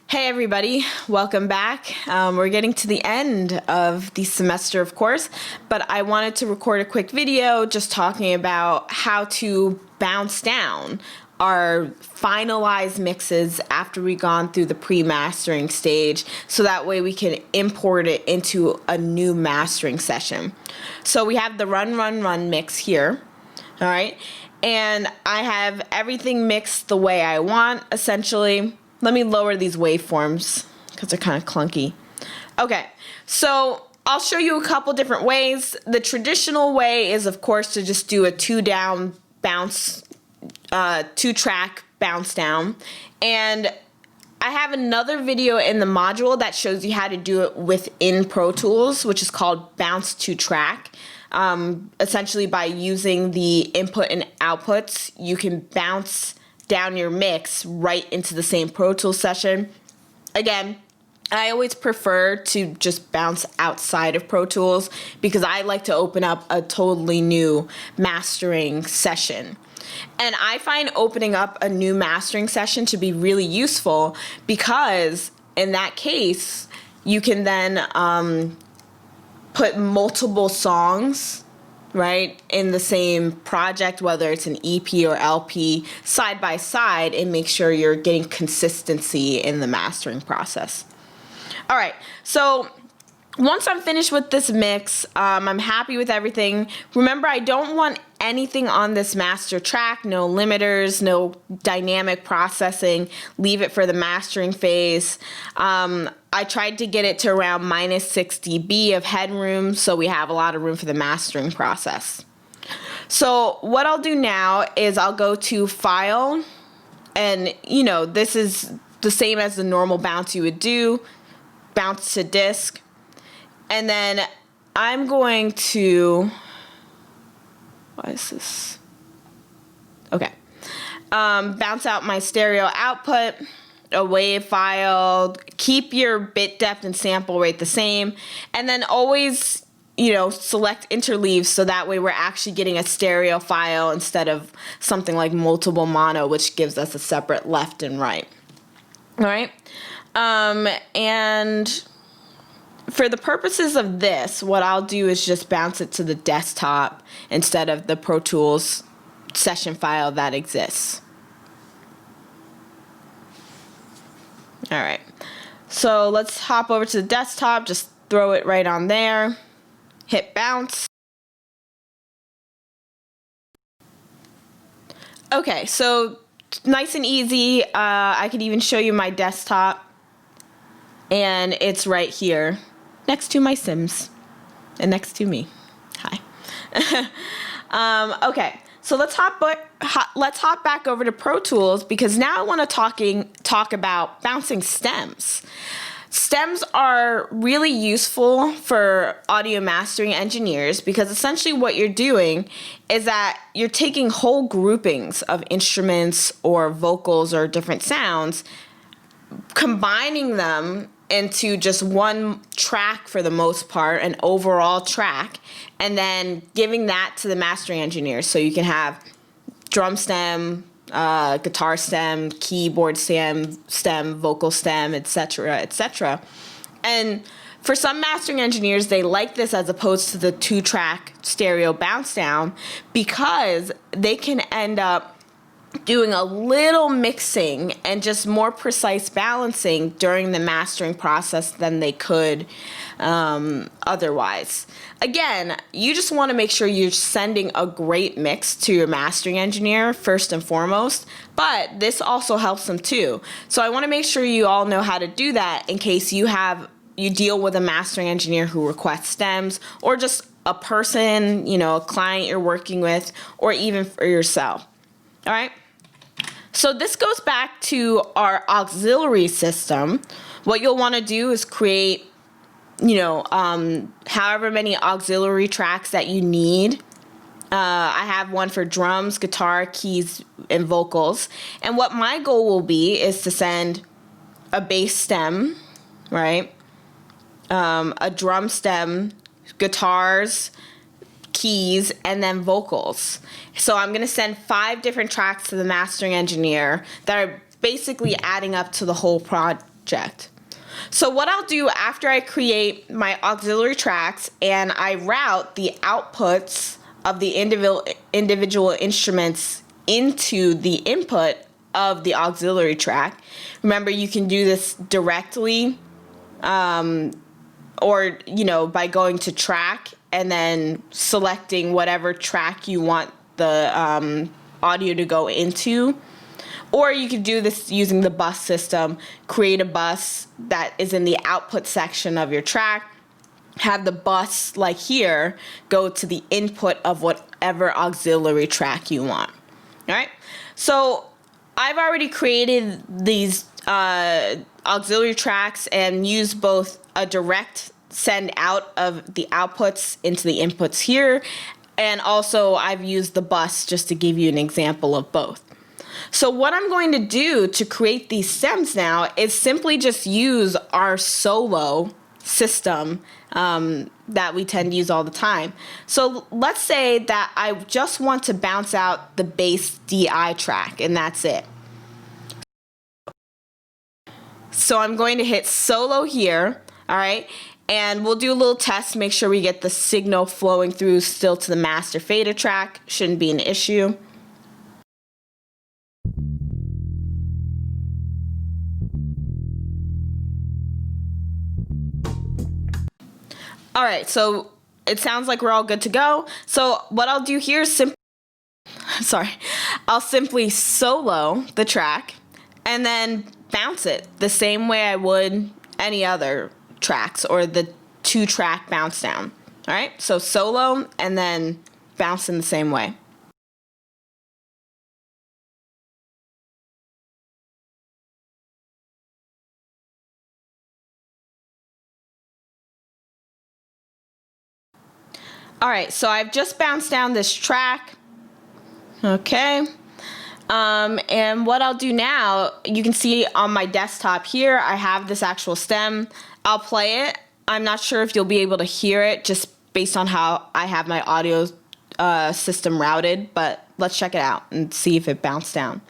Hey everybody, welcome back. We're getting to the end of the semester, of course, but I wanted to record a quick video just talking about how to bounce down our finalized mixes after we've gone through the pre-mastering stage, so that way we can import it into a new mastering session. So we have the run mix here, all right? And I have everything mixed the way I want, essentially. Let me lower these waveforms because they're kind of clunky. Okay, so I'll show you a couple different ways. The traditional way is, of course, to just do a two-track bounce down. And I have another video in the module that shows you how to do it within Pro Tools, which is called Bounce to Track. Essentially, by using the input and outputs, you can bounce down your mix right into the same Pro Tools session. Again, I always prefer to just bounce outside of Pro Tools because I like to open up a totally new mastering session. And I find opening up a new mastering session to be really useful because in that case, you can then put multiple songs, right, in the same project, whether it's an EP or LP, side by side, and make sure you're getting consistency in the mastering process. All right, so once I'm finished with this mix, I'm happy with everything. Remember, I don't want anything on this master track, no limiters, no dynamic processing. Leave it for the mastering phase. I tried to get it to around -6 dB of headroom, so we have a lot of room for the mastering process. So what I'll do now is I'll go to File, and this is the same as the normal bounce you would do, bounce to disk. And then I'm going to, why is this? Okay. Bounce out my stereo output, a wave file, keep your bit depth and sample rate the same, and then always, select interleaves so that way we're actually getting a stereo file instead of something like multiple mono, which gives us a separate left and right. All right. And for the purposes of this, what I'll do is just bounce it to the desktop instead of the Pro Tools session file that exists. All right, so let's hop over to the desktop, just throw it right on there, hit bounce. Okay, so nice and easy. I could even show you my desktop, and it's right here next to my Sims and next to me. Hi. Okay, so let's hop back over to Pro Tools because now I want to talk about bouncing stems. Stems are really useful for audio mastering engineers because essentially what you're doing is that you're taking whole groupings of instruments or vocals or different sounds, combining them into just one track for the most part, an overall track, and then giving that to the mastering engineer. So you can have drum stem, guitar stem, keyboard stem, vocal stem, etc., etc. And for some mastering engineers, they like this as opposed to the two-track stereo bounce down because they can end up doing a little mixing and just more precise balancing during the mastering process than they could otherwise. Again, you just want to make sure you're sending a great mix to your mastering engineer first and foremost, but this also helps them too. So I want to make sure you all know how to do that in case you deal with a mastering engineer who requests stems, or just a person, a client you're working with, or even for yourself. All right, so this goes back to our auxiliary system. What you'll want to do is create, however many auxiliary tracks that you need. I have one for drums, guitar, keys, and vocals. And what my goal will be is to send a bass stem, right? A drum stem, guitars, keys, and then vocals. So I'm going to send 5 different tracks to the mastering engineer that are basically adding up to the whole checked. So what I'll do after I create my auxiliary tracks and I route the outputs of the individual instruments into the input of the auxiliary track. Remember, you can do this directly or, by going to track and then selecting whatever track you want the audio to go into. Or you could do this using the bus system, create a bus that is in the output section of your track, have the bus, like here, go to the input of whatever auxiliary track you want. All right, so I've already created these auxiliary tracks and used both a direct send out of the outputs into the inputs here, and also I've used the bus just to give you an example of both. So what I'm going to do to create these stems now is simply just use our solo system that we tend to use all the time. So let's say that I just want to bounce out the bass DI track, and that's it. So I'm going to hit solo here, all right? And we'll do a little test, make sure we get the signal flowing through still to the master fader track. Shouldn't be an issue. All right, so it sounds like we're all good to go. So what I'll do here is I'll simply solo the track and then bounce it the same way I would any other tracks or the 2-track bounce down. All right, so solo and then bounce in the same way. All right, so I've just bounced down this track. Okay. And what I'll do now, you can see on my desktop here, I have this actual stem. I'll play it. I'm not sure if you'll be able to hear it just based on how I have my audio system routed, but let's check it out and see if it bounced down.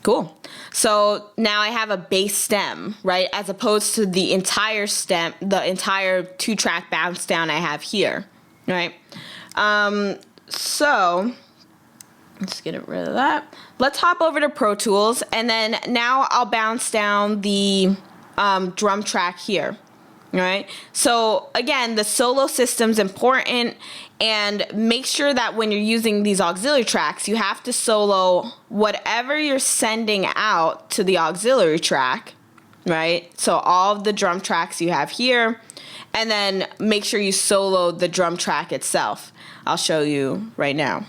Cool. So now I have a bass stem, right? As opposed to the entire stem, the entire 2-track bounce down I have here. Right, so let's get rid of that. Let's hop over to Pro Tools, and then now I'll bounce down the drum track here. All right, so again, the solo system's important, and make sure that when you're using these auxiliary tracks, you have to solo whatever you're sending out to the auxiliary track, right? So all of the drum tracks you have here. And then make sure you solo the drum track itself. I'll show you right now.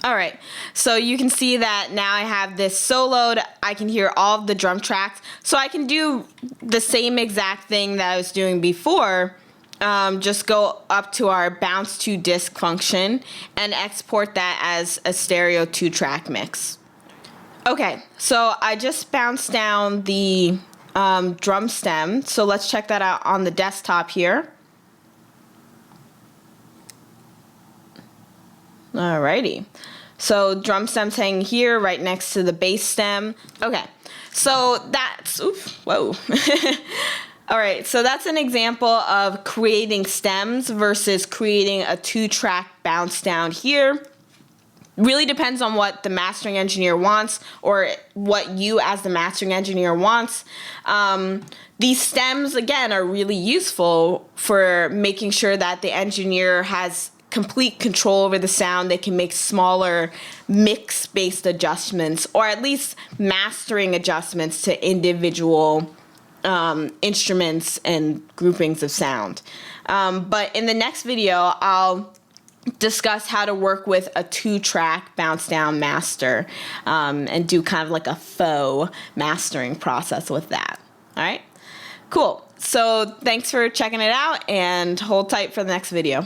All right, so you can see that now I have this soloed. I can hear all of the drum tracks. So I can do the same exact thing that I was doing before. Just go up to our bounce to disk function and export that as a stereo 2-track mix. Okay, so I just bounced down the drum stem. So let's check that out on the desktop here. Alrighty. So drum stem's hanging here right next to the bass stem. Okay, so that's, whoa. All right, so that's an example of creating stems versus creating a 2-track bounce down here. Really depends on what the mastering engineer wants or what you as the mastering engineer wants. These stems, again, are really useful for making sure that the engineer has complete control over the sound. They can make smaller mix-based adjustments or at least mastering adjustments to individual instruments and groupings of sound. But in the next video, I'll discuss how to work with a 2-track bounce down master and do kind of like a faux mastering process with that. All right, cool. So thanks for checking it out and hold tight for the next video.